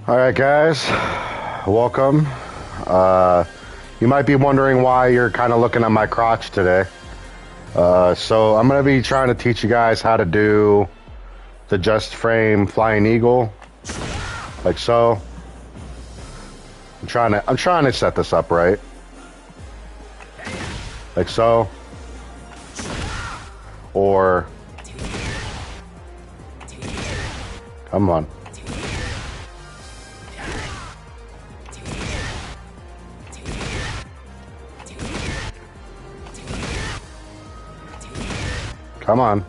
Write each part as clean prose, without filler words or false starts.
Alright guys, welcome. You might be wondering why you're kind of looking at my crotch today. So I'm going to be trying to teach you guys how to do the just frame flying eagle, like so. I'm trying to set this up right, like so, or come on. Come on.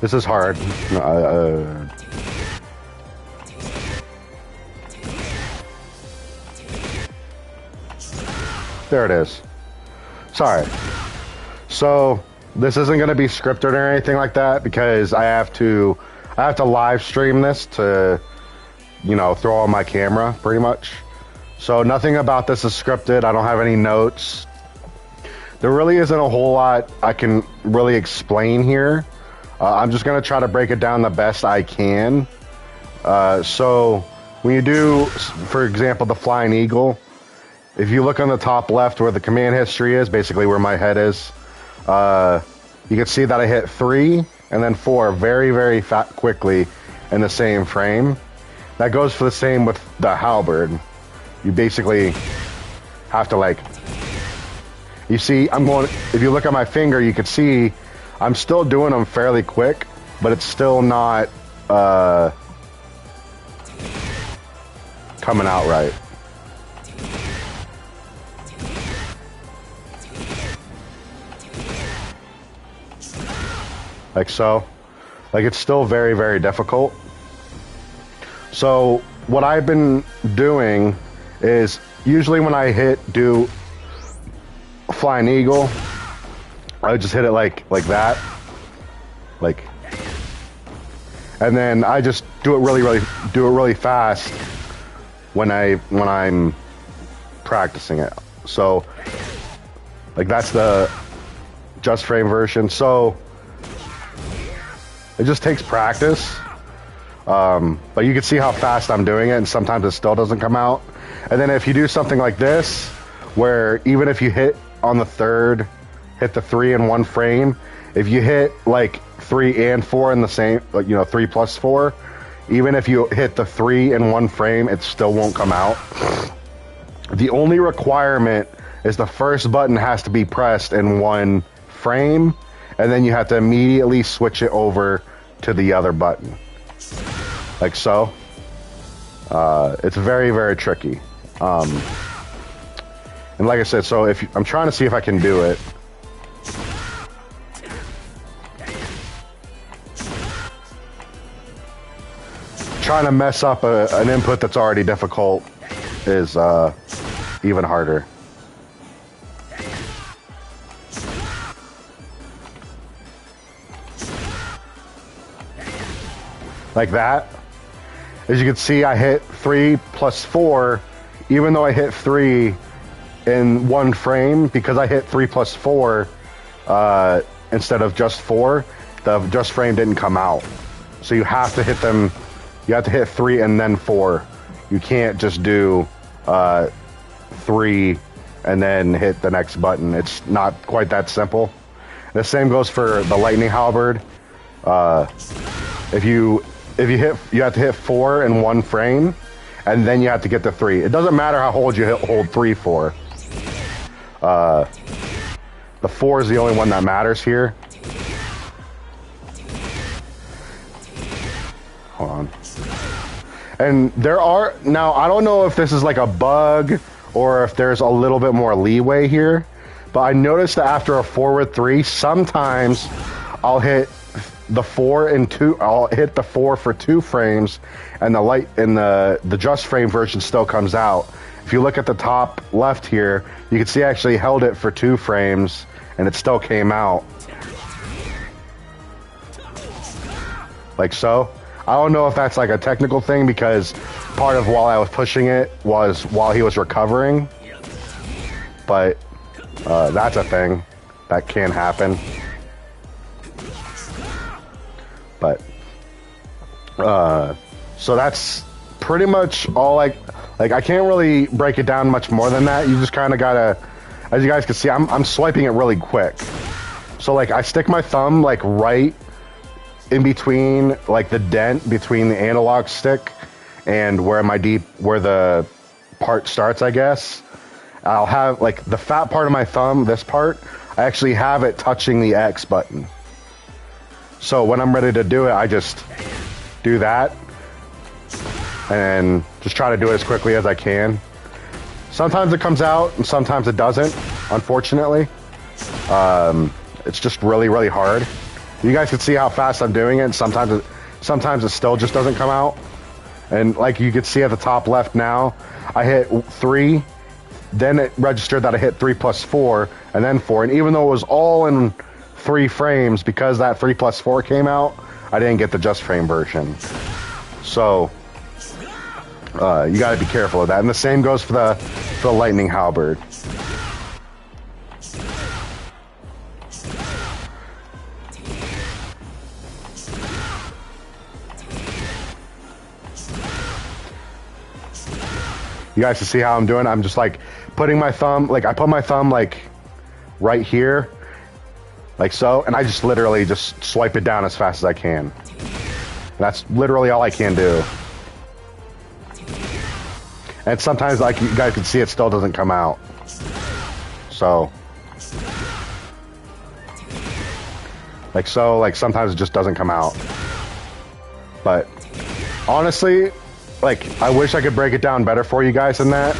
This is hard. There it is. Sorry. So this isn't going to be scripted or anything like that because I have to live stream this to, you know, throw on my camera pretty much. So nothing about this is scripted. I don't have any notes. There really isn't a whole lot I can really explain here. I'm just going to try to break it down the best I can. So when you do, for example, the flying eagle, if you look on the top left where the command history is, basically where my head is, you can see that I hit 3 and then 4 very, very quickly in the same frame. That goes for the same with the halberd. You basically have to, like, you see, if you look at my finger, you can see I'm still doing them fairly quick, but it's still not coming out right. Like so. Like, it's still very, very difficult. So what I've been doing is usually when I do flying eagle, I just hit it like that, like, and then I just do it really fast when I'm practicing it. So like that's the just frame version. So it just takes practice, but you can see how fast I'm doing it, and sometimes it still doesn't come out. And then if you do something like this, where even if you hit on the third, hit the 3 in one frame, if you hit like 3 and 4 in the same, like, you know, 3 plus 4, even if you hit the 3 in one frame, it still won't come out. The only requirement is the first button has to be pressed in one frame, and then you have to immediately switch it over to the other button, like so. It's very, very tricky. And like I said, so I'm trying to see if I can do it. Trying to mess up an input that's already difficult is even harder. Like that. As you can see, I hit 3 plus 4, even though I hit 3 in one frame, because I hit 3 plus 4 instead of just 4, the just frame didn't come out. So you have to hit them, you have to hit 3 and then 4. You can't just do 3 and then hit the next button. It's not quite that simple. The same goes for the lightning halberd. If you have to hit 4 in one frame, and then you have to get the 3. It doesn't matter how hold you hold 3 for. The 4 is the only one that matters here. Hold on. And there are, now I don't know if this is like a bug or if there's a little bit more leeway here, but I noticed that after a forward 3, sometimes I'll hit the 4 and 2, I'll hit the 4 for 2 frames, and the just frame version still comes out. If you look at the top left here, you can see I actually held it for 2 frames and it still came out. Like so. I don't know if that's like a technical thing, because part of while I was pushing it was while he was recovering. But that's a thing that can happen. But So that's pretty much all I can't really break it down much more than that. You just kind of gotta, as you guys can see, I'm swiping it really quick. So like I stick my thumb like right in between like the dent between the analog stick and where the part starts, I guess. I'll have like the fat part of my thumb, this part, I actually have it touching the X button. So when I'm ready to do it, I just do that and just try to do it as quickly as I can. Sometimes it comes out and sometimes it doesn't, unfortunately. It's just really, really hard. You guys can see how fast I'm doing it, and sometimes it still just doesn't come out. And like you can see at the top left now, I hit 3, then it registered that I hit 3 plus 4, and then 4. And even though it was all in 3 frames, because that 3 plus 4 came out, I didn't get the just frame version. So you got to be careful of that. And the same goes for the lightning halberd. You guys can see how I'm doing. I'm just like putting my thumb, like I put my thumb like right here, like so, and I just literally just swipe it down as fast as I can. And that's literally all I can do. And sometimes, like you guys can see, it still doesn't come out. So, like sometimes it just doesn't come out. But honestly, like, I wish I could break it down better for you guys than that,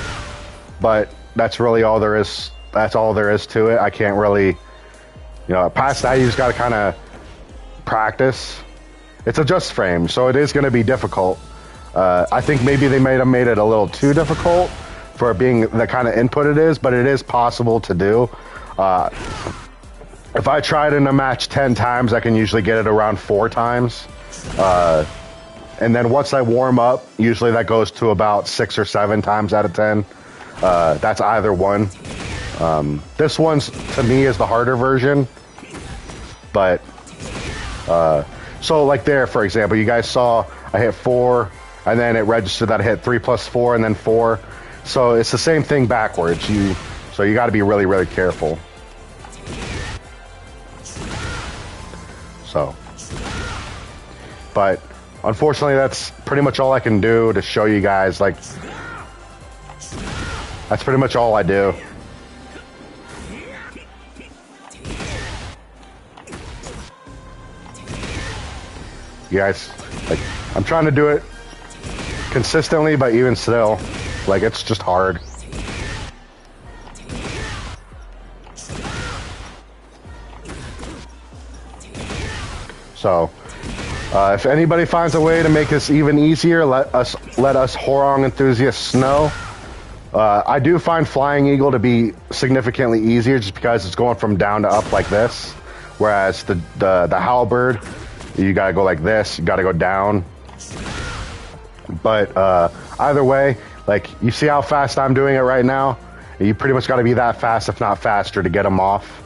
but that's really all there is. That's all there is to it. I can't really, you know, past that, you just got to kind of practice. It's a just frame, so it is going to be difficult. I think maybe they might have made it a little too difficult for being the kind of input it is, but it is possible to do. If I tried in a match 10 times, I can usually get it around 4 times. And then once I warm up, usually that goes to about 6 or 7 times out of 10. That's either one. This one's, to me, is the harder version. But, so like there, for example, you guys saw I hit 4, and then it registered that I hit 3 plus 4, and then 4. So it's the same thing backwards. So you got to be really, really careful. So, but unfortunately, that's pretty much all I can do to show you guys. Like, that's pretty much all I do. You guys, like, I'm trying to do it consistently, but even still, like, it's just hard. So, if anybody finds a way to make this even easier, let us Hwoarang enthusiasts know. I do find Flying Eagle to be significantly easier just because it's going from down to up like this, whereas the Halberd, you gotta go like this, you gotta go down. But either way, like, you see how fast I'm doing it right now? You pretty much gotta be that fast, if not faster, to get them off.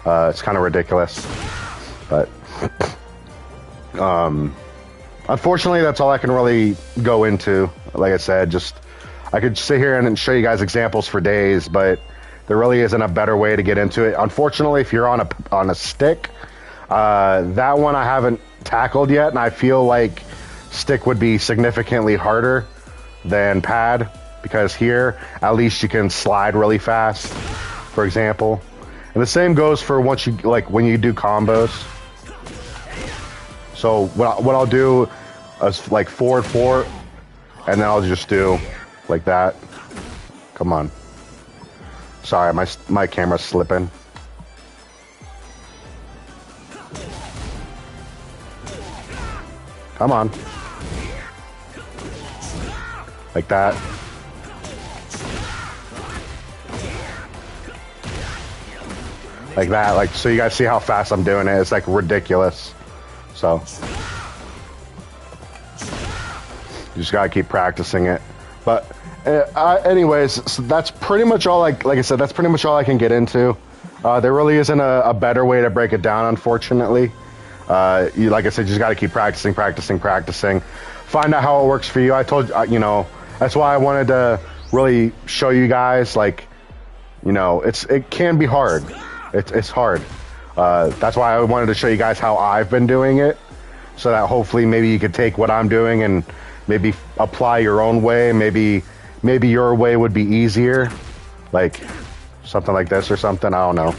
It's kind of ridiculous. But unfortunately, that's all I can really go into. Like I said, just I could sit here and show you guys examples for days, but there really isn't a better way to get into it. Unfortunately, if you're on a stick, that one I haven't tackled yet, and I feel like stick would be significantly harder than pad, because here at least you can slide really fast, for example. And the same goes for once you, like, when you do combos. So what I'll do is like forward 4, and then I'll just do like that. Come on. Sorry, my camera's slipping. Come on. Like that. Like that. Like, so you guys see how fast I'm doing it. It's like ridiculous. So you just gotta keep practicing it. But anyways, so that's pretty much all. Like I said, that's pretty much all I can get into. There really isn't a better way to break it down, unfortunately. Like I said, you just got to keep practicing. Find out how it works for you. I told you, you know, that's why I wanted to really show you guys, like, you know, it can be hard. It's hard. That's why I wanted to show you guys how I've been doing it, so that hopefully maybe you could take what I'm doing and maybe apply your own way. Maybe your way would be easier, like something like this or something. I don't know.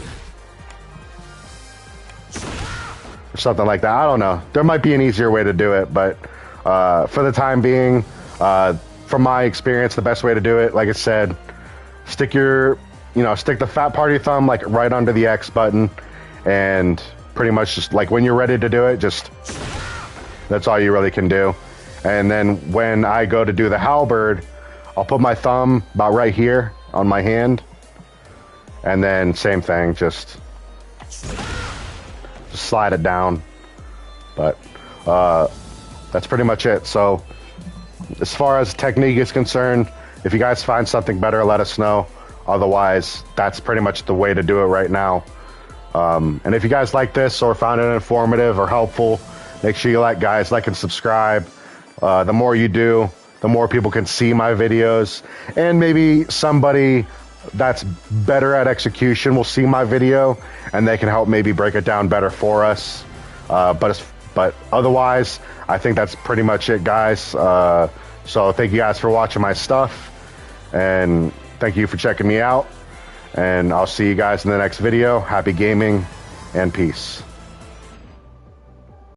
Or something like that. I don't know. There might be an easier way to do it, but for the time being, from my experience, the best way to do it, like I said, stick the fat part of your thumb like right under the X button, and pretty much just like when you're ready to do it, just that's all you really can do. And then when I go to do the halberd, I'll put my thumb about right here on my hand, and then same thing, just slide it down. But that's pretty much it. So as far as technique is concerned, if you guys find something better, let us know. Otherwise, that's pretty much the way to do it right now. And if you guys like this or found it informative or helpful, make sure you like and subscribe. The more you do, the more people can see my videos, and maybe somebody that's better at execution will see my video and they can help maybe break it down better for us. But otherwise, I think that's pretty much it, guys. So thank you guys for watching my stuff, and thank you for checking me out, and I'll see you guys in the next video. Happy gaming and peace.